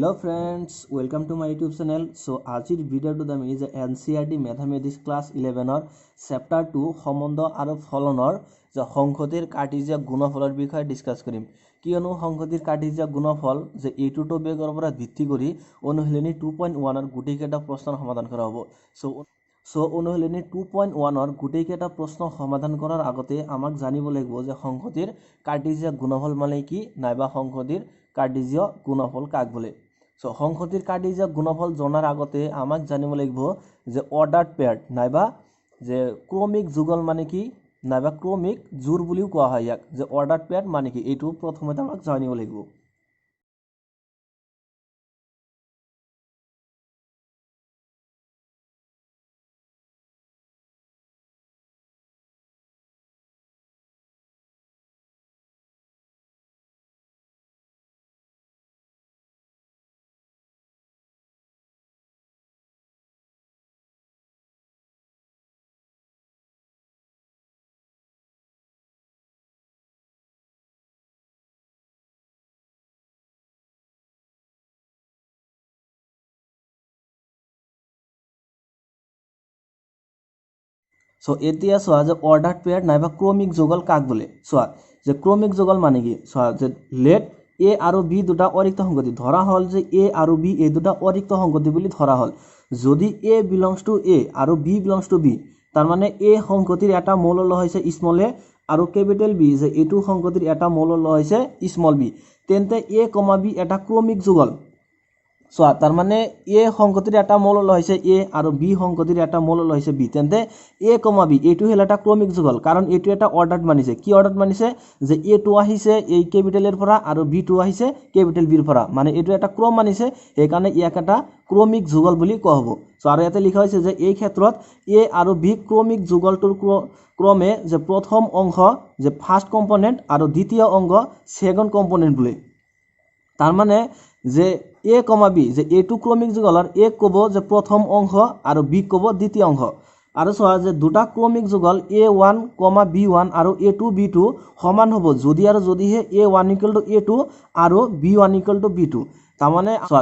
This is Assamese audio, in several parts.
Hello friends, welcome to my YouTube channel. So আজিৰ ভিডিঅ'টোত আমি যে NCERT Mathematics Class 11 Chapter 2 সম্বন্ধ আৰু ফলনৰ যে সংখ্যাৰ কাৰ্টেছিয়ান গুণফলৰ বিষয়ে ডিসকাস কৰিম। কিয়নো সংখ্যাৰ কাৰ্টেছিয়ান গুণফল যে এইটো টপিকৰ পৰা ভিত্তি কৰি অনুশীলনী 2.1 ৰ গুটেইকেইটা প্ৰশ্নৰ সমাধান কৰা হ'ব। সো অনুশীলনী 2.1 ৰ গুটেইকেইটা প্ৰশ্ন সমাধান কৰাৰ আগতে আমাক জানিব লাগিব যে সংখ্যাৰ কাৰ্টেছিয়ান গুণফল মানে কি নাইবা সংখ্যাৰ কাৰ্টেছিয়ান গুণফল কাক বলে। সো সংখ্যাৰ কাৰ্টেছিয়ান গুণফল জনাৰ আগতে আমাক জানিব লাগিব যে অৰ্ডাৰ্ড পেয়াৰ্ড নাইবা যে ক্ৰমিক যুগল মানে কি নাইবা ক্ৰমিক জোৰ বুলিও কোৱা হয় ইয়াক যে অৰ্ডাৰ্ড পেয়াৰ্ড মানে কি এইটো প্ৰথমতে আমাক জানিব লাগিব। সো এতিয়া চোৱা যে অৰ্ডাৰ্ড পেয়াৰ নাইবা ক্ৰমিক যুগল কাক বোলে। চোৱা যে ক্ৰমিক যুগল মানে কি চোৱা যে লেট এ আৰু বি দুটা অৰিক্ত সংগতি ধৰা হল যে এ আৰু বি এই দুটা অৰিক্ত সংগতি বুলি ধৰা হল। যদি এ বিলংস টু এ আৰু বি বিলংস টু বি তাৰ মানে এ সংগতিৰ এটা মৌল লয় হৈছে স্মল এ আৰু ক্যাপিটেল বি যে এইটো সংগতিৰ এটা মৌল লয় হৈছে স্মল বি তেন্তে এ কমা বি এটা ক্ৰমিক যুগল। চোৱা তাৰ মানে এ সংগতিৰ এটা মৌল লয় হৈছে এ আৰু বি সংগতিৰ এটা মৌল লয় হৈছে বি তেন্তে এ কমা বি এইটো হল এটা ক্ৰমিক যুগল কাৰণ এইটো এটা অৰ্ডাৰ্ড মানিছে কি অৰ্ডাৰ্ড মানিছে যে এ টু আহিছে এই ক্যাপিটেলৰ পৰা আৰু বি টু আহিছে ক্যাপিটেল বিৰ পৰা মানে এইটো এটা ক্ৰম মানিছে সেইকাৰণে ইয়াক এটা ক্ৰমিক যুগল বুলি কোৱা হ'ব। সো আৰু ইয়াতে লিখা হৈছে যে এই ক্ষেত্ৰত এ আৰু বি ক্ৰমিক যুগলটোৰ ক্ৰমে যে প্ৰথম অংশ যে ফাৰ্স্ট কম্পোনেন্ট আৰু দ্বিতীয় অংশ সেকেন্ড কম্পোনেন্ট বোলে। তাৰ মানে যে এ কমা বি যে এইটো ক্ৰমিক যুগলৰ এ ক'ব যে প্ৰথম অংশ আৰু বি ক'ব দ্বিতীয় অংশ আৰু চোৱা যে দুটা ক্ৰমিক যুগল a1, b1 আৰু a2, b2 সমান হ'ব যদি আৰু যদিহে a1 = a2 আৰু b1 = b2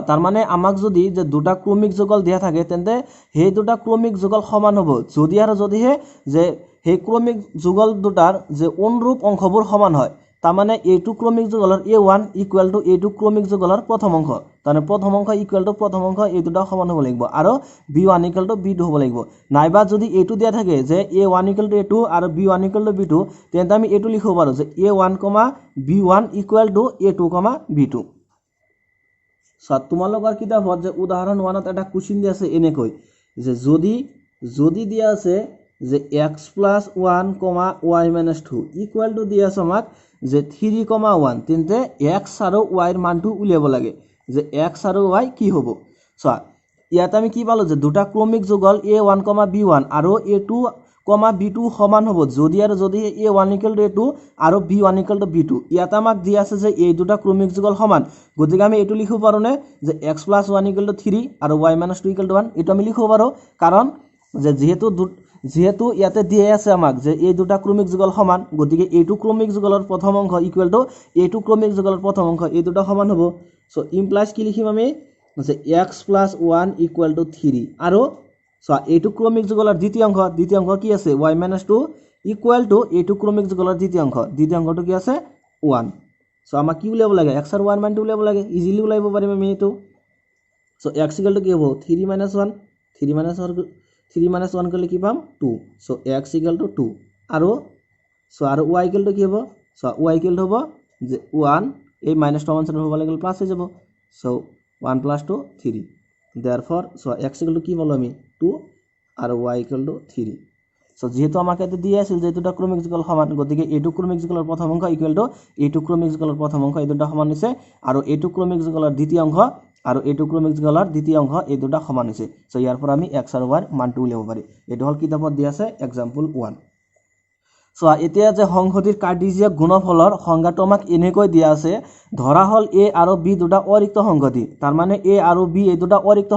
তাৰ মানে আমাক যদি যে দুটা ক্ৰমিক যুগল দিয়া থাকে তেন্তে সেই দুটা ক্ৰমিক যুগল সমান হ'ব যদি আৰু যদিহে যে সেই ক্ৰমিক যুগল দুটাৰ যে অনুৰূপ অংশবোৰ সমান হয় তাৰ মানে এইটো ক্ৰমিক যুগলৰ a1 = এইটো ক্ৰমিক যুগলৰ প্ৰথম অংশ মানে প্ৰথম অংশ = প্ৰথম অংশ এই দুটা সমান হ'ব লাগিব আৰু b1 = b2 হ'ব লাগিব নাইবা যদি এইটো দিয়া থাকে যে a1 = a2 আৰু b1 = b2 তেন্তে আমি এইটো লিখিব পাৰো যে a1, b1 = a2, b2। So তোমালোকৰ কিতাপত যে উদাহৰণ 1ত এটা কোশ্চেন দিয়া আছে এনেকৈ যে যদি দিয়া আছে যে x + 1, y - 2 = দিয়া আছে আমাক যে 3, 1 তেন্তে x আৰু y ৰ মানটো উলিয়াব লাগে যে x আৰু y কি হ'ব। চোৱা ইয়াত আমি কি পালো যে দুটা ক্ৰমিক যুগল a1, b1 আৰু a2, b2 সমান হ'ব যদি আৰু যদি a1 = a2 আৰু b1 = b2 ইয়াত আমাক দিয়া আছে যে এই দুটা ক্ৰমিক যুগল সমান গতিকে আমি এইটো লিখিব পাৰো নে যে x + 1 = 3 আৰু y - 2 = 1 এইটো আমি লিখিব পাৰো কাৰণ যে যেহেতু ইয়াতে দিয়া আছে আমাক যে এই দুটা ক্ৰমিক যুগল সমান গতিকে এইটো ক্ৰমিক যুগলৰ প্ৰথম অংশ = এইটো ক্ৰমিক যুগলৰ প্ৰথম অংশ এই দুটা সমান হ'ব। সো ইমপ্লাইজ কি লিখিম আমি যে x + 1 = 3 আৰু চোৱা এইটো ক্ৰমিক যুগলৰ দ্বিতীয় অংশ কি আছে y - 2 = এইটো ক্ৰমিক যুগলৰ দ্বিতীয় অংশটো কি আছে 1। সো আমাক কি উলিয়াব লাগে x আৰু y ৰ মানটো উলিয়াব লাগে ইজিলি উলিয়াব পাৰিম আমি এইটো। সো x = কি হ'ব 3 - 1 3 - 1 কৰিলে কি পাম 2 সো x = 2 আৰু সো আৰু y = কি হ'ব সো y = হ'ব যে 1 এই -1 1 হ'ব লাগিল প্লাস হৈ যাব সো 1 + 2 3 therefore সো x = কি পালো আমি 2 আৰু y = 3। সো যেহেতু আমাক এতে দিয়া আছিল যে দুটা ক্ৰমিক যুগল সমান গতিকে এইটো ক্ৰমিক যুগলৰ প্ৰথম অংশ এইটো ক্ৰমিক যুগলৰ প্ৰথম অংশ এই দুটা সমান হৈছে আৰু এইটো ক্ৰমিক যুগলৰ দ্বিতীয় অংশ আৰু এইটো ক্ৰমিক যুগলৰ দ্বিতীয় অংশ এই দুটা সমান হৈছে। সো ইয়াৰ পৰা আমি x আৰু y ৰ মানটো উলিয়াব পাৰি এইটো হল কিতাপত দিয়া আছে এক্সাম্পল 1। সো এতিয়া যে সংখ্যাৰ কাৰ্টেছিয়ান গুণফলৰ সংজ্ঞাটো আমাক এনেকৈ দিয়া আছে ধৰা হল a আৰু b দুটা অৰিক্ত সংগতি তাৰ মানে a আৰু b এই দুটা অৰিক্ত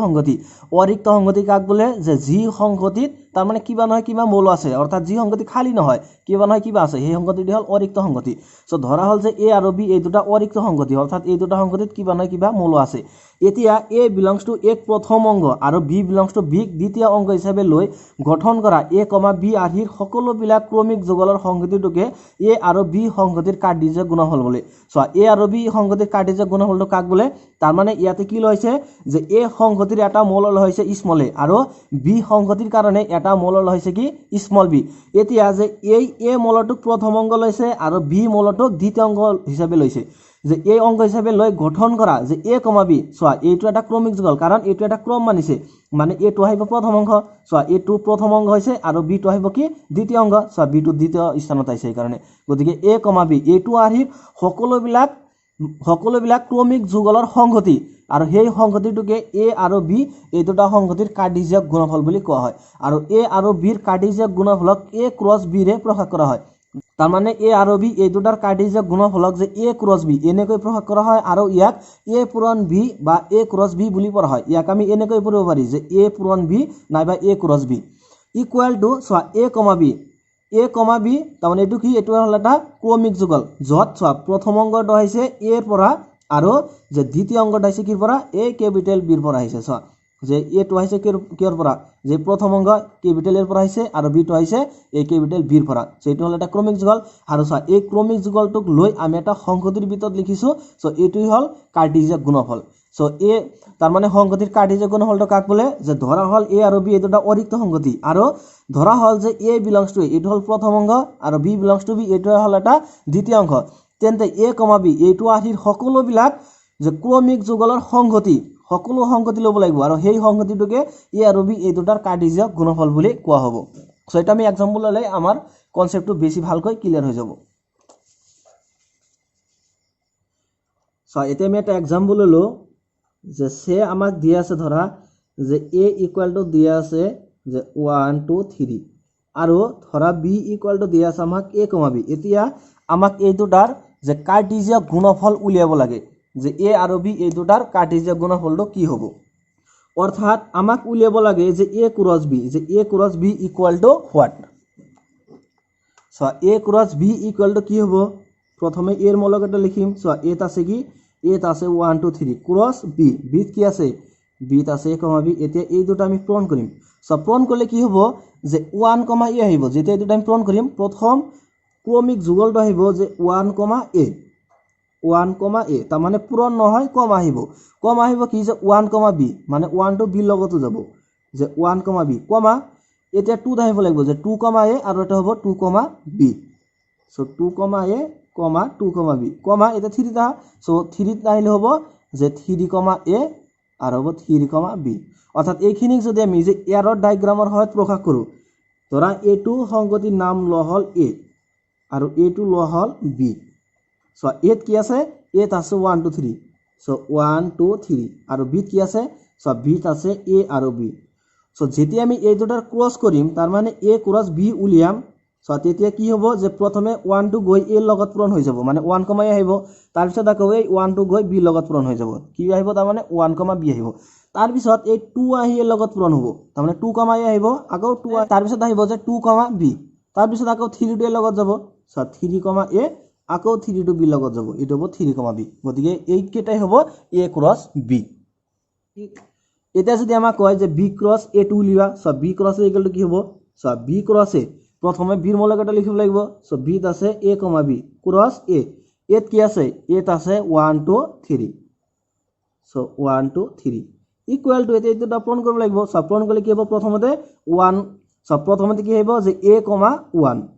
সংগতি কাক বোলে যে যি সংগতিত তাৰ মানে কিবা নহয় কিবা মৌল আছে অৰ্থাৎ যি সংগতি খালি নহয় কিবা নহয় কিবা আছে সেই সংগতিটি হল অৰিক্ত সংগতি। সো ধৰা হল যে a আৰু b এই দুটা অৰিক্ত সংগতি অৰ্থাৎ এই দুটা সংগতিত কিবা নহয় কিবা মৌল আছে এতিয়া এ বিলংছ টু এক প্ৰথম অংগ আৰু বি বিলংছ টু বিক দ্বিতীয় অংগ হিচাপে লৈ গঠন কৰা এ কমা বি আৰ্হিৰ সকলোবিলাক ক্ৰমিক যুগলৰ সংহতিটোকে এ আৰু বি সংহতিৰ কাৰ্য্য গুণফল বোলে। চোৱা এ আৰু বি সংহতিৰ কাৰ্য্য গুণফলটো কাক বোলে? তাৰমানে ইয়াতে কি লৈছে যে এ সংহতিৰ এটা মৌল লৈছে স্মল এ আৰু বি সংহতিৰ কাৰণে এটা মৌল লৈছে কি স্মল বি। এতিয়া যে এই এ মৌলটোক প্ৰথম অংগ লৈছে আৰু বি মৌলটোক দ্বিতীয় অংগ হিচাপে লৈছে যে এই অংগ হিচাপে লৈ গঠন কৰা যে এ কমা বি। চোৱা এইটো এটা ক্ৰমিক যুগল কাৰণ এইটো এটা ক্ৰম মানিছে মানে এটো আহিব প্ৰথম অংগ। চোৱা এইটো প্ৰথম অংগ হৈছে আৰু বিটো আহিব কি দ্বিতীয় অংগ। চোৱা বিটো দ্বিতীয় স্থানত আহিছে সেইকাৰণে গতিকে এ কমা বি এইটো আৰ্হিৰ সকলোবিলাক ক্ৰমিক যুগলৰ সংহতি আৰু সেই সংহতিটোকে এ আৰু বি এই দুটা সংহতিৰ কাৰ্য্যক গুণফল বুলি কোৱা হয় আৰু এ আৰু বিৰ কাৰ্য্যক গুণফলক এ ক্ৰছ বি ৰে প্ৰকাশ কৰা হয়। তাৰমানে এ আৰু বি এই দুটাৰ কাৰ্য্যক গুণফলক যে এ ক্ৰছ বি এনেকৈ প্ৰকাশ কৰা হয় আৰু ইয়াক এ পূৰণ বি বা এ ক্ৰছ বি বুলি পঢ়া হয়। ইয়াক আমি এনেকৈ পঢ়িব পাৰি যে এ পূৰণ বি নাইবা এ ক্ৰছ বি ইকুৱেল টু চোৱা এ কমা বি তাৰমানে এইটো কি এইটো হ'ল এটা ক্ৰমিক যুগল য'ত চোৱা প্ৰথম অংগটো আহিছে এৰ পৰা আৰু যে দ্বিতীয় অংগটো আহিছে কিৰ পৰা এ কেপিটেল বিৰ পৰা আহিছে। চোৱা যে এটো আহিছে কিৰ পৰা যে প্ৰথম অংগ কেপিটেল এৰ পৰা আহিছে আৰু বিটো আহিছে এ কেপিটেল বিৰ পৰা। সো এইটো হ'ল এটা ক্ৰমিক যুগল আৰু চোৱা এই ক্ৰমিক যুগলটোক লৈ আমি এটা সংহতিৰ ভিতৰত লিখিছো। সো এইটোই হ'ল কাৰ্য্যক গুণফল। সো এ তাৰমানে সংহতিৰ কাৰ্য্যক গুণফলটো কাক বোলে যে ধৰা হ'ল এ আৰু বি এই দুটা অৰিক্ত সংহতি আৰু ধৰা হ'ল যে এ বিলংছ টু এইটো হ'ল প্ৰথম অংগ আৰু বি বিলংছ টু বি এইটো হ'ল এটা দ্বিতীয় অংগ। তেন্তে এ কমা বি এইটো আৰ্হিৰ সকলোবিলাক যে ক্ৰমিক যুগলৰ সংহতি সকলো সংহতি ল'ব লাগিব আৰু সেই সংহতিটোকে এ আৰু বি এই দুটাৰ কাৰ্য্যক গুণফল বুলি কোৱা হ'ব। সো এটা আমি এক্সাম্পল ল'লে আমাৰ কনসেপ্টটো বেছি ভালকৈ ক্লিয়াৰ হৈ যাব। সো এতিয়া আমি এটা এক্সাম্পল ল'লো যে সে আমাক দিয়া আছে ধৰা যে এ ইকুৱেল টু দিয়া আছে যে 1 2 3 আৰু ধৰা বি ইকুৱেল টু দিয়া আছে আমাক এ কমা বি। এতিয়া আমাক এই দুটাৰ যে কাৰ্য্যক গুণফল উলিয়াব লাগে যে এ আৰু বি এই দুটাৰ কাৰ্য্যক গুণফলটো কি হ'ব। অৰ্থাৎ আমাক উলিয়াব লাগে যে এ ক্ৰছ বি যে A cross B equal to what. So A cross B equal to কি হ'ব প্ৰথমে এৰ মৌলকেইটা লিখিম। সো এত আছে কি এত আছে 1 2 3 ক্ৰছ বি বিত কি আছে বিত আছে এ কমা বি। এতিয়া এই দুটা আমি পূৰণ কৰিম। সো পূৰণ কৰিলে কি হ'ব যে 1 কমা এ আহিব। যেতিয়া এই দুটা আমি পূৰণ কৰিম প্ৰথম ক্ৰমিক যুগলটো আহিব যে 1 কমা এ তাৰমানে পূৰণ নহয় কম আহিব কি যে 1 কমা বি মানে 1 টো বি লগতো যাব যে 1 কমা বি কমা এতিয়া 2 আহিব লাগিব যে 2 কমা এ আৰু এটা হ'ব 2 কমা বি। সো 2 কমা এ কমা 2 কমা বি কমা এটা 3 টা। সো 3 আহিলে হ'ব যে 3 কমা এ আৰু হ'ব 3 কমা বি। অৰ্থাৎ এইখিনিক যদি আমি যে এৰৰ ডায়াগ্ৰামৰ সহায়ত প্ৰকাশ কৰোঁ ধৰা এইটো সংগতিৰ নাম লোৱা হ'ল এ আৰু এইটো লোৱা হ'ল বি। সো এত কি আছে এত আছে 1 2 3 সো 1 2 3 আৰু বিত কি আছে সো বিত আছে এ আৰু বি। সো যেতিয়া আমি এই দুটাৰ ক্ৰছ কৰিম তাৰ মানে এ ক্ৰছ বি উলিয়াম। সো তেতিয়া কি হ'ব যে প্ৰথমে 1 টো গৈ এ লগত পূৰণ হৈ যাব মানে 1 কমা এ আহিব। তাৰ পিছত আকৌ এই 1 টো গৈ বি লগত পূৰণ হৈ যাব কি আহিব তাৰ মানে 1 কমা বি আহিব। তাৰ পিছত এই 2 আহি এ লগত পূৰণ হ'ব তাৰ মানে 2 কমা এ আহিব আকৌ 2 তাৰ পিছত আহিব যে 2 কমা বি তাৰ পিছত আকৌ 3 টো এ লগত যাব। সো 3 কমা এ আকৌ 3 টো বি লগত যাব এইটো হ'ব 3 কমা বি। গতিকে এই কেইটাই হ'ব এ ক্ৰছ বি। এতিয়া যদি আমাক কয় যে বি ক্ৰছ এ টো উলিওৱা so B cross A equal to কি হ'ব সো বি ক্ৰছ এ প্ৰথমে বিৰ মৌলকেইটা লিখিব লাগিব। সো বিত আছে এ কমা বি ক্ৰছ এ এত কি আছে এত আছে 1 2 3 সো 1 2 3 ইকুৱেল টু এতিয়া এইটো পূৰণ কৰিব লাগিব। সো পূৰণ কৰিলে কি হ'ব প্ৰথমতে 1 সো প্ৰথমতে কি আহিব যে এ কমা 1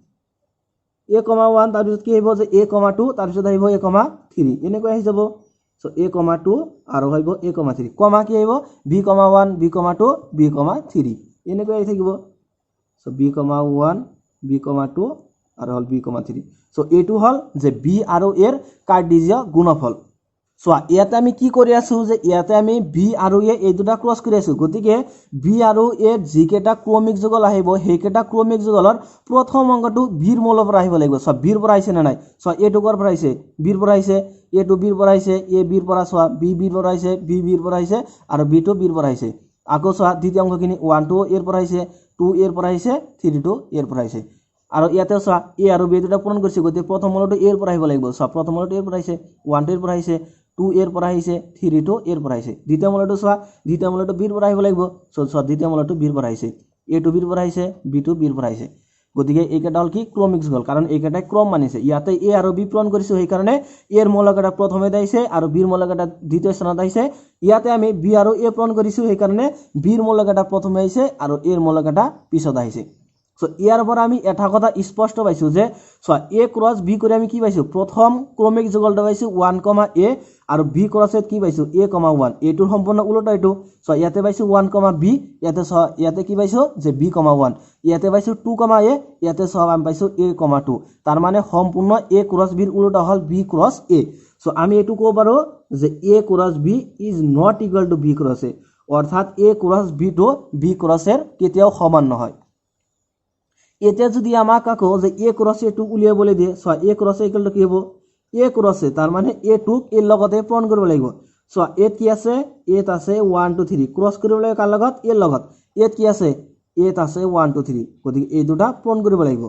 তাৰপিছত কি আহিব যে এ কমা 2 তাৰপিছত আহিব এ কমা 3 এনেকৈ আহি যাব। সো এ কমা 2 আৰু আহিব এ কমা 3 কমা কি আহিব B comma 1 B comma 2 B comma 3 এনেকৈ আহি থাকিব। So B comma 1 B comma 2 আৰু হ'ল বি কমা 3। সো এইটো হ'ল যে বি আৰু এৰ কাৰ্য্যক গুণফল। চোৱা ইয়াতে আমি কি কৰি আছো যে ইয়াতে আমি বি আৰু এ এই দুটা ক্ৰছ কৰি আছো। গতিকে বি আৰু এৰ যিকেইটা ক্ৰমিক যুগল আহিব সেইকেইটা ক্ৰমিক যুগলৰ প্ৰথম অংগটো বিৰ মৌলৰ পৰা আহিব লাগিব। চোৱা বিৰ পৰা আহিছে নে নাই চোৱা এ টো কৰ পৰা আহিছে বিৰ পৰা আহিছে এ টো বিৰ পৰা আহিছে এ বিৰ পৰা চোৱা বি বিৰ পৰা আহিছে বি বিৰ পৰা আহিছে আৰু বি টো বিৰ পৰা আহিছে। আকৌ চোৱা দ্বিতীয় অংশখিনি 1 2 এৰ পৰা আহিছে 2 এৰ পৰা আহিছে 3 2 এৰ পৰা আহিছে আৰু ইয়াতে চোৱা এ আৰু বি দুটা পূৰণ কৰিছে। গতিকে প্ৰথম মৌলটো এৰ পৰা আহিব লাগিব। চোৱা প্ৰথম মৌলটো এৰ পৰা আহিছে 1 2 এৰ পৰা আহিছে 2 এৰ পৰা আহিছে 3 টো এৰ পৰা আহিছে দ্বিতীয় মূলটো চোৱা দ্বিতীয় মূলটো b ৰ পৰা আহিব লাগিব চোৱা দ্বিতীয় মূলটো b ৰ পৰা আহিছে a টো b ৰ পৰা আহিছে b টো b ৰ পৰা আহিছে গতিকে এইকেইটা হল কি ক্ৰমিক যুগল কাৰণ এইকেইটাই ক্ৰম মানিছে ইয়াতে a আৰু b পূৰণ কৰিছো সেই কাৰণে a এৰ মৌলকেইটা প্ৰথমে আহিছে আৰু b এৰ মৌলকেইটা দ্বিতীয় স্থানত আহিছে ইয়াতে আমি b আৰু a পূৰণ কৰিছো সেই কাৰণে b এৰ মৌলকেইটা প্ৰথমে আহিছে আৰু a এৰ মৌলকেইটা পিছত আহিছে সো ইয়াৰ পৰা আমি এটা কথা স্পষ্ট পাইছো যে সো a ক্ৰস b কৰি আমি কি পাইছো প্ৰথম ক্ৰমিক যুগলটা পাইছো 1, a আৰু b ক্ৰসত কি পাইছো a, 1 a টোৰ সম্পূৰ্ণ উল্টা এটো সো ইয়াতে পাইছো 1, b ইয়াতে সো ইয়াতে কি পাইছো যে b, 1 ইয়াতে পাইছো 2, a ইয়াতে সো আমি পাইছো a, 2 তাৰ মানে সম্পূৰ্ণ a ক্ৰস b ৰ উল্টা হল b ক্ৰস a সো আমি এটো কব পাৰো যে a cross b is not equal to b cross a অৰ্থাৎ a ক্রস b টো b ক্রস এর কেতিয়াও সমান নহয় এটা যদি আমাক আকো যে a ক্রস a টো উলিয়াবলৈ দিয়ে so a cross a equal to কি হ'ব a ক্রস a তাৰ মানে a টোক a লগতে পূৰণ কৰিব লাগিব সো a কি আছে a ত আছে 1 2 3 ক্রস কৰিব লাগিব কাৰ লগত a লগত a কি আছে a ত আছে 1 2 3 গতিকে এই দুটা পূৰণ কৰিব লাগিব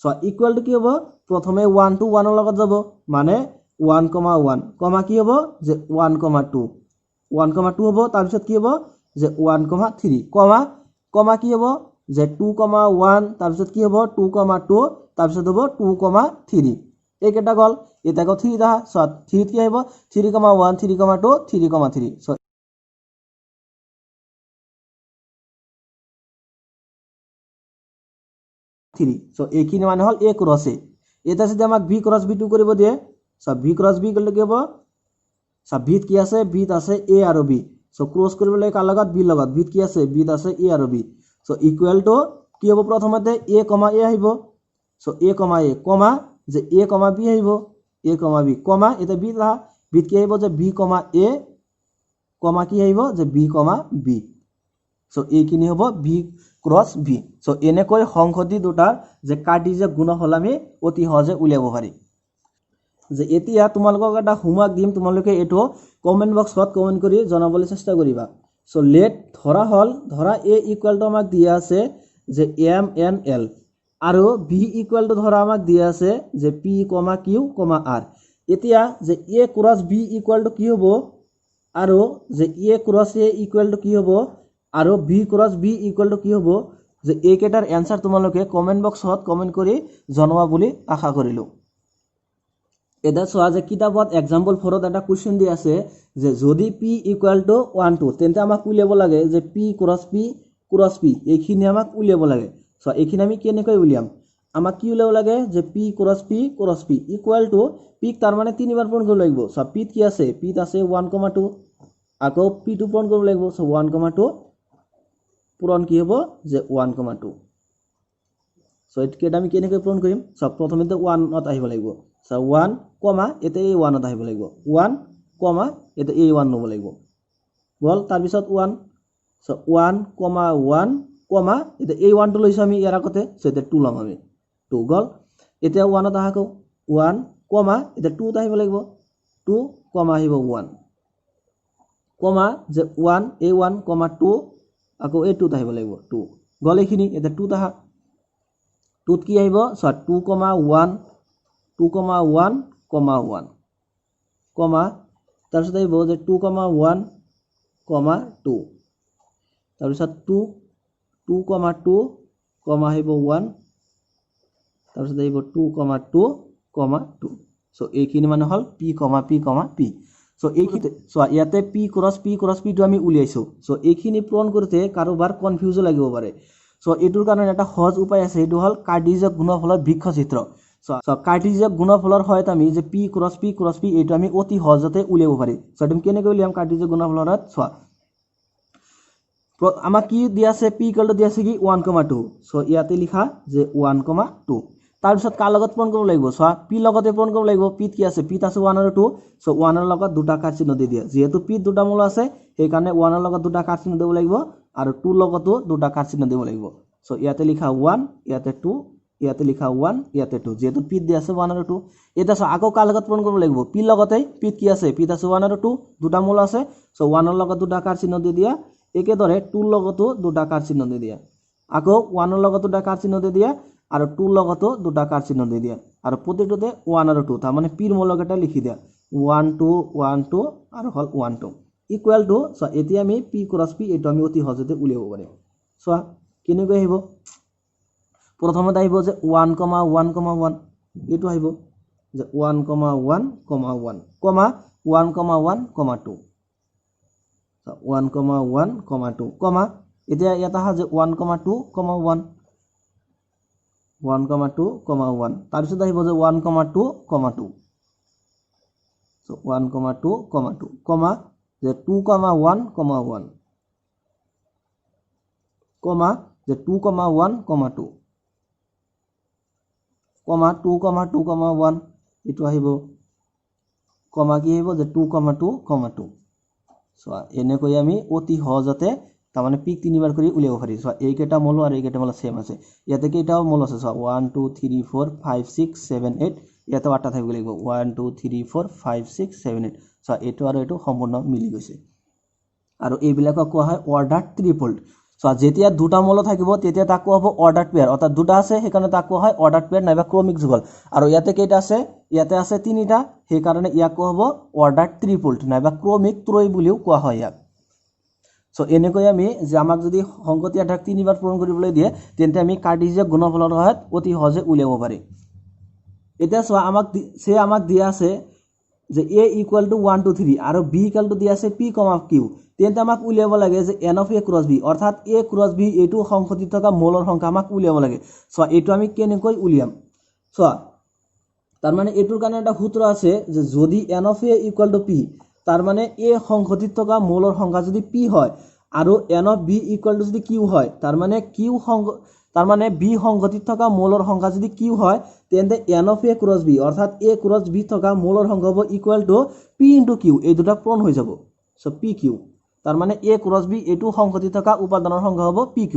সো ইকুয়াল টু কি হ'ব প্ৰথমে 1 to 1 ৰ লগত যাব মানে 1, 1 কমা কি হ'ব যে 1, 2 1, 2 হ'ব তাৰ পিছত কি হ'ব যে 1, 3 কমা কি হ'ব যে 2, 1 তাৰ পিছত কি হ'ব 2, 2 তাৰ পিছত হ'ব 2, 3 এই কেটা গল এটা গল 3 দা সো 3 কি আহিব 3, 1 3, 2 3, 3 সো 3 সো এইখিনি মানে হল a ক্রস a এটা যদি আমাক b ক্রস b2 কৰিব দিয়ে সো b ক্রস b গলে কি হ'ব সো b কি আছে b ত আছে a আৰু b সো ক্ৰস কৰিবলৈ কাৰ লগত b লগত b কি আছে b ত আছে a আৰু b সো ইকুয়াল টু কি হ'ব প্ৰথমতে a, a আহিব সো a, a যে a, b আহিব a, b এটা b লা b কি আহিব যে b, a কি আহিব যে b, b সো এইখিনি হ'ব b ক্রস b সো এনেকৈ সংহতি দুটাৰ যে কাৰ্টেছিয়ান গুণফল আমি অতি সহজে উলিয়াব পাৰি যে এতিয়া তোমালোকক এটা হোমৱৰ্ক দিম তোমালোকে এটো কমেন্ট বক্সত কমেন্ট কৰি জনাবলৈ চেষ্টা কৰিবা সো লেট ধৰা a ইকুয়াল টু আমাক দিয়া আছে যে m n l আৰু b ইকুয়াল টু ধৰা আমাক দিয়া আছে যে p, q, r এতিয়া যে a cross b equal to কি হ'ব আৰু যে a cross a equal to কি হ'ব আৰু b cross b equal to কি হ'ব যে এই কেটাৰ এনসাৰ তোমালোকে কমেন্ট বক্সত কমেন্ট কৰি জনোৱা বুলি আশা কৰিলো এটা চোৱা যে কিতাপত এক্সাম্পল 4 ত এটা কোৱেশ্চন দি আছে যে যদি p ইকুয়াল টু 1 2 তেন্তে আমাক উলিয়াব লাগে যে p ক্রস p এইখিনি আমাক উলিয়াব লাগে সো এইখিনি আমি কেনেকৈ উলিয়াম আমাক কি উলিয়াব লাগে যে p cross p equal to p তাৰ মানে তিনিবাৰ পূৰণ কৰিব লাগিব সো p কি আছে p ত আছে 1, 2 আকৌ p টো পূৰণ কৰিব লাগিব সো 1, 2 পূৰণ কি হ'ব যে 1, 2 সো এটা আমি কেনেকৈ পূৰণ কৰিম সব প্ৰথমতে 1 ত আহিব লাগিব সো 1, এটা এই 1 ত আহিব লাগিব 1, এটা এই 1 লব লাগিব গল তাৰ পিছত 1 সো 1, 1, এটা এই 1 টো লৈছো আমি ইয়াৰ আগতে সো এটা 2 লম আমি 2 গল এতিয়া 1 ত আহাকো 1, এটা 2 ত আহিব লাগিব 2, আহিব 1 যে 1 এই 1, 2 আকৌ এই 2 ত আহিব লাগিব 2 গল এইখিনি এটা 2 ত আহা 2 ত কি আহিব সো 2, 1 2, 1, 1 তাৰ পিছত আহিব যে 2, 1, 2 তাৰ পিছত 2, 2, আহিব 1 তাৰ পিছত আহিব 2, 2 সো এইখিনি মানে হল p, p সো এইখিনি সো ইয়াতে p ক্রস p টো আমি উলিয়াইছো সো এইখিনি পূৰণ কৰোতে কাৰোবাৰ কনফিউজ লাগিব পাৰে সো এটোৰ কাৰণে এটা সহজ উপায় আছে এটো হল কাৰ্টেছিয়ান গুণফলৰ বৃক্ষচিত্ৰ সো কাৰ্টেছিয়ান গুণফলৰ হয়ত আমি যে p ক্ৰস p এটো আমি অতি সহজতে উলিয়াব পাৰি সো তুমি কেনেকৈ উলিয়াম কাৰ্টেছিয়ান গুণফলত সো আমাক কি দিয়া আছে p ইকুয়াল টু দিয়া আছে কি 1, 2 সো ইয়াতে লিখা যে 1, 2 তাৰ পিছত কাৰ লগত পূৰণ কৰিব লাগিব সো p লগতে পূৰণ কৰিব লাগিব p কি আছে p ত আছে 1 আৰু 2 সো 1 ৰ লগত দুটা কাট চিহ্ন দি দিয়া যেহেতু p দুটা মূল আছে সেই কাৰণে 1 ৰ লগত দুটা কাট চিহ্ন দিব লাগিব আৰু 2 লগতো দুটা কাট চিহ্ন দিব লাগিব সো ইয়াতে লিখা 1 ইয়াতে 2 ইয়াতে লিখা 1 ইয়াতে 2 যেহেতু p দি আছে 1 আৰু 2 এটা সো আকৌ কাৰ লগত পূৰণ কৰিব লাগিব p লগতে p কি আছে p ত আছে 1 আৰু 2 দুটা মূল আছে সো 1 ৰ লগত দুটা কাট চিহ্ন দি দিয়া একেদৰে 2 লগতো দুটা কাট চিহ্ন দি দিয়া আকৌ 1 ৰ লগত দুটা কাট চিহ্ন দি দিয়া আৰু 2 লগতো দুটা কাট চিহ্ন দি দিয়া আৰু প্ৰতিটোতে 1 আৰু 2 তাৰ মানে p ৰ মূলকেইটা লিখি দিয়া 1 2 1 2 আৰু হল 1 2 ইকুৱেল টু সো এতিয়া আমি p ক্ৰছ p এটো আমি অতি সহজতে উলিয়াব পাৰিম সো কেনেকৈ আহিব প্ৰথমতে আহিব যে 1 1 1 এটো আহিব যে 1 1 1 কমা 1 1 2 so 1 1 2 কমা এতিয়া এটা হা যে 1 2 1 1 2 1 তাৰ পিছত আহিব যে 1 2 2 so 1 2 2 কমা যে 2 1 1 কমা যে 2 1 2 কমা 2 2 1 এটো আহিব কমা কি আহিব যে 2 2 2 সো এনেকৈ আমি অতি সহজতে তাৰ মানে পিক তিনিবাৰ কৰি উলিয়াব পাৰি সো এইকেটা মল আৰু এইকেটা মল সেম আছে ইয়াতে কেইটাও মল আছে সো 1 2 3 4 5 6 7 8 ইয়াতে আটা থাকিব লাগিব 1 2 3 4 5 6 7 8 সো এটো আৰু এটো সম্পূৰ্ণ মিলি গৈছে আৰু এইবিলাকক কোৱা হয় অৰ্ডাৰ ট্ৰিপল সো যেতিয়া দুটা মল থাকিব তেতিয়া তাক কোৱা হ'ব অৰ্ডাৰ পেয়াৰ অৰ্থাৎ দুটা আছে সেইকাৰণে তাক কোৱা হয় অৰ্ডাৰ পেয়াৰ নাইবা ক্ৰমিক যুগল আৰু ইয়াতে কেইটা আছে ইয়াতে আছে তিনিটা সেইকাৰণে ইয়াক কোৱা হ'ব অৰ্ডাৰ ট্ৰিপল নাইবা ক্ৰমিক ত্ৰয় বুলিও কোৱা হয় ইয়াক সো এনেকৈ আমি যে আমাক যদি সংগতি আধাক তিনিবাৰ পূৰণ কৰিবলৈ দিয়ে তেন্তে আমি কাৰ্টেছিয়ান গুণফলৰ সহায়ত অতি সহজে উলিয়াব পাৰি এতিয়া সো আমাক দিয়া আছে যে a equal to 1 2 3 আৰু b equal to দিয়া আছে p, q তেন্তে আমাক উলিয়াব লাগে যে n of a cross b অৰ্থাৎ a cross b এটো সংগতি থকা মলৰ সংখ্যা আমাক উলিয়াব লাগে সো এটো আমি কেনেকৈ উলিয়াম সো তাৰ মানে এটোৰ কাৰণে এটা সূত্ৰ আছে যে যদি n of a equal to p তাৰ মানে a সংগতি থকা মলৰ সংখ্যা যদি p হয় আৰু n of b equal to যদি q হয় তাৰ মানে b সংগতি থকা মলৰ সংখ্যা যদি q হয় তেন্তে n of a cross b অৰ্থাৎ a cross b থকা মলৰ সংখ্যা হ'ব equal to p into q এই দুটা পূৰণ হৈ যাব সো pq তাৰ মানে a cross b এটো সংগতি থকা উপাদানৰ সংখ্যা হ'ব pq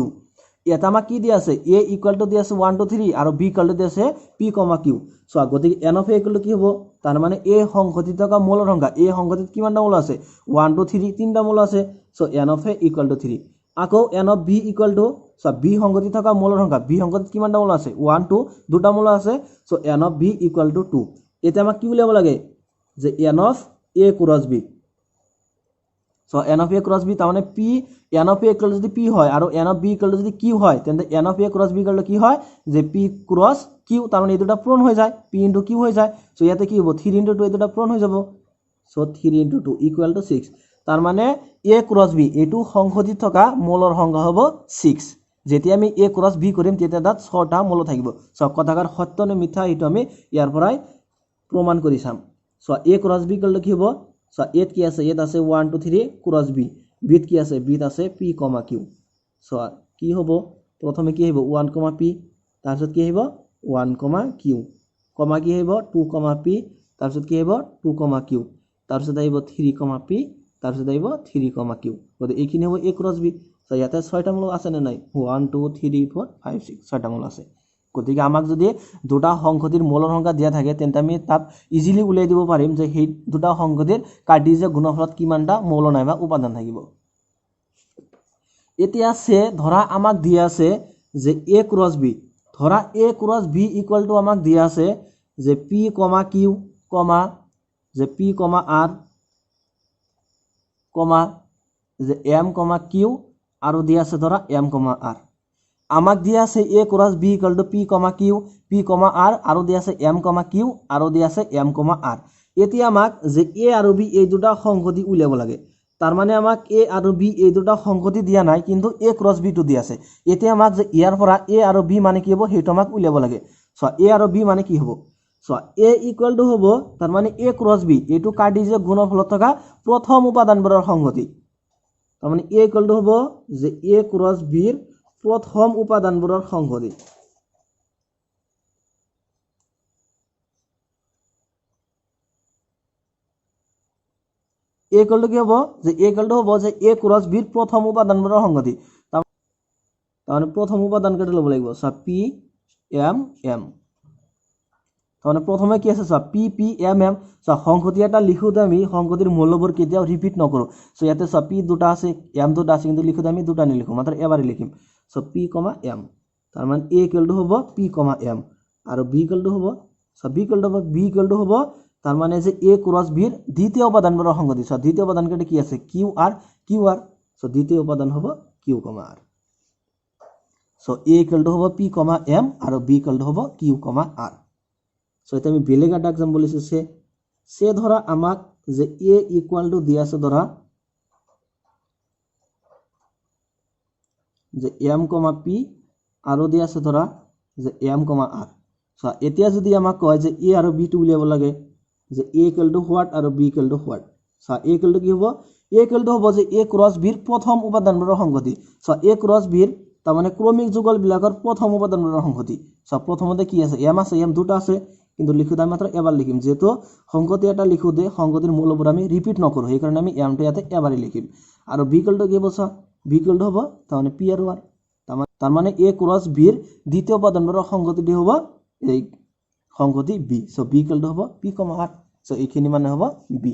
এটা আমাক কি দিয়া আছে a equal to দিয়া আছে 1 2 3 আৰু b equal to দিয়া আছে p, q সো গতিকে n of a equal to কি হ'ব তাৰ মানে a সংগতি থকা মলৰ সংখ্যা a সংগতিত কিমানটা মল আছে 1 2 3 তিনটা মল আছে so n of a equal to 3 আকৌ n of b equal to so b সংগতি থকা মলৰ সংখ্যা b সংগতিত কিমানটা মল আছে 1 2 দুটা মল আছে so n of b equal to 2 এটা আমাক কি উলিয়াব লাগে যে n of a cross b so n of a cross b তাৰ মানে p n of a equal to যদি p হয় আৰু n of b equal to যদি q হয় তেন্তে n of a cross b equal to কি হয় যে p cross q তাৰ মানে এই দুটা পূৰণ হৈ যায় p into q হৈ যায় সো ইয়াতে কি হ'ব 3 into 2 এই দুটা পূৰণ হৈ যাব সো 3 into 2 equal to 6 তাৰ মানে a cross b এটো সংগতি থকা মলৰ সংখ্যা হ'ব 6 যেতিয়া আমি a cross b কৰিম তেতিয়া তাত 6টা মল থাকিব সব কথাকাৰ সত্য নে মিথ্যা এটো আমি ইয়াৰ পৰাই প্ৰমাণ কৰি চাম so a cross b equal to কি হ'ব সো এত কি আছে এত আছে 1 2 3 cross b বিত কি আছে বিত আছে p, q সো কি হ'ব প্ৰথমে কি আহিব 1 p তাৰ পিছত কি আহিব 1 q কমা কি আহিব 2 p তাৰ পিছত কি আহিব 2 q তাৰ পিছত আহিব 3 p তাৰ পিছত আহিব 3 q গতিকে এইখিনি হ'ব a cross b সো ইয়াতে 6টা মল আছে নে নাই 1 2 3 4 5 6 6টা মল আছে গতিকে আমাক যদি দুটা সংগতিৰ মলৰ সংখ্যা দিয়া থাকে তেন্তে আমি তাত ইজিলি উলিয়াই দিব পাৰিম যে সেই দুটা সংগতিৰ কাৰ্টেছিয়ান গুণফলত কিমানটা মৌল নাইবা উপাদান থাকিব এতিয়া আছে ধৰা আমাক দিয়া আছে যে a cross b ধৰা a cross b equal to আমাক দিয়া আছে যে p, q যে p, r যে m, q আৰু দিয়া আছে ধৰা m, r আমাক দিয়া আছে a cross b equal to p, q p, r আৰু দিয়া আছে m, q আৰু দিয়া আছে m, r এতিয়া আমাক যে a আৰু b এই দুটা সংগতি উলিয়াব লাগে তাৰ মানে আমাক a আৰু b এই দুটা সংগতি দিয়া নাই কিন্তু a cross b টো দিয়া আছে এতিয়া আমাক যে ইয়াৰ পৰা a আৰু b মানে কি হ'ব হেটো আমাক উলিয়াব লাগে সো a আৰু b মানে কি হ'ব সো a ইকুৱেল টু হ'ব তাৰ মানে a cross b এটো কাৰ্টেছিয়ান গুণফলত থকা প্ৰথম উপাদানবোৰৰ সংগতি তাৰ মানে a ইকুৱেল টু হ'ব যে a cross b ৰ প্ৰথম উপাদানবোৰৰ সংগতি a ইকুৱেল টু কি হ'ব যে a ইকুৱেল টু হ'ব যে a cross b ৰ প্ৰথম উপাদানবোৰৰ সংগতি তাৰমানে প্ৰথম উপাদান কেইটা ল'ব লাগিব সো p m m তাৰমানে প্ৰথমে কি আছে so p p m m so সংগতি এটা লিখোতে আমি সংগতিৰ মূলবোৰ কেতিয়াও ৰিপিট নকৰো সো ইয়াতে সো p দুটা আছে m দুটা আছে কিন্তু লিখোতে আমি দুটা নিলিখো মাত্ৰ এবাৰে লিখিম সো p, m তাৰ মানে a ইকুৱেল টু হ'ব p, m আৰু b ইকুৱেল টু হ'ব সো b ইকুৱেল টু হ'ব তাৰ মানে যে এ ক্ৰস বিৰ দ্বিতীয় উপাদানবোৰৰ সংগতি সো দ্বিতীয় উপাদান কেটে কি আছে কিউ আর সো দ্বিতীয় উপাদান হ'ব Q comma R so A equal to হ'ব পি কমা এম আৰু বি ইকুয়াল টু হ'ব কিউ কমা আৰ সো এটা আমি বেলেগ এটা এক্সাম্পল লিখছো সে ধৰা আমাক যে এ ইকুয়াল টু দিয়া আছে ধৰা যে এম কমা পি আৰু দিয়া আছে ধৰা যে এম কমা আৰ সো এতিয়া যদি আমাক কয় যে এ আৰু বি টো উলিয়াব লাগে যে এ ইকুয়াল টু হোৱাট আৰু B equal to what so A equal to কি হ'ব এ ইকুয়াল টু হ'ব যে এ ক্রস বিৰ প্ৰথম উপাদানবোৰৰ সংগতি সো এ ক্ৰস বিৰ তাৰ মানে ক্ৰমিক যুগল বিলাকৰ প্ৰথম উপাদানবোৰৰ সংগতি সো প্ৰথমতে কি আছে এম দুটা আছে কিন্তু লিখোতে আমি মাত্ৰ এবাৰ লিখিম যেহেতু সংগতি এটা লিখোতে সংগতিৰ মূলবোৰ আমি ৰিপিট নকৰো সেই কাৰণে আমি এম টো ইয়াতে এবাৰই লিখিম আৰু বি ইকুয়াল টু কি হ'ব সো বি ইকুয়াল টু হ'ব তাৰ মানে পি আৰু আৰ তাৰ মানে এ ক্ৰস বিৰ দ্বিতীয় উপাদানবোৰৰ সংগতিটি হ'ব এই সংগতি B so B equal to হ'ব পি কমা আর সো এইখিনি মানে হ'ব বি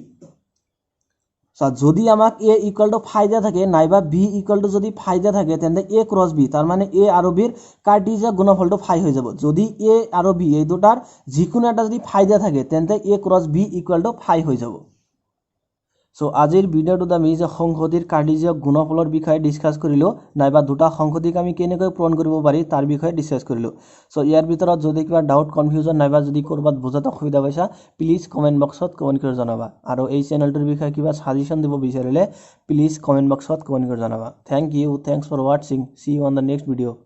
সো যদি আমাক এ ইকুয়াল টু ফাই দিয়া থাকে নাইবা বি ইকুয়াল টু যদি ফাই দিয়া থাকে তেন্তে এ ক্রস বি তার মানে এ আৰু বিৰ কাৰ্টেসিয়ান গুণফলটো ফাই হৈ যাব যদি এ আৰু বি এই দুটাৰ যিকোনো এটা যদি ফাই দিয়া থাকে তেন্তে এ ক্ৰস বি ইকুয়াল টু ফাই হৈ যাব সো আজিৰ ভিডিওটোত আমি যে সংহতিৰ কাৰ্টেসিয়ান গুণফলৰ বিষয়ে ডিসকাস কৰিলো নাইবা দুটা সংহতিক আমি কেনেকৈ পূৰণ কৰিব পাৰি তাৰ বিষয়ে ডিসকাস কৰিলো সো ইয়াৰ ভিতৰত যদি কিবা ডাউট কনফিউজন নাইবা যদি কৰবাত বুজাত অসুবিধা পাইছা প্লিজ কমেন্ট বক্সত কমেন্ট কৰি জনাবা আৰু এই চেনেলটোৰ বিষয়ে কিবা সাজেশন দিব বিচাৰিলে প্লিজ কমেন্ট বক্সত কমেন্ট কৰি জনাবা thank you thanks for watching see you on the next video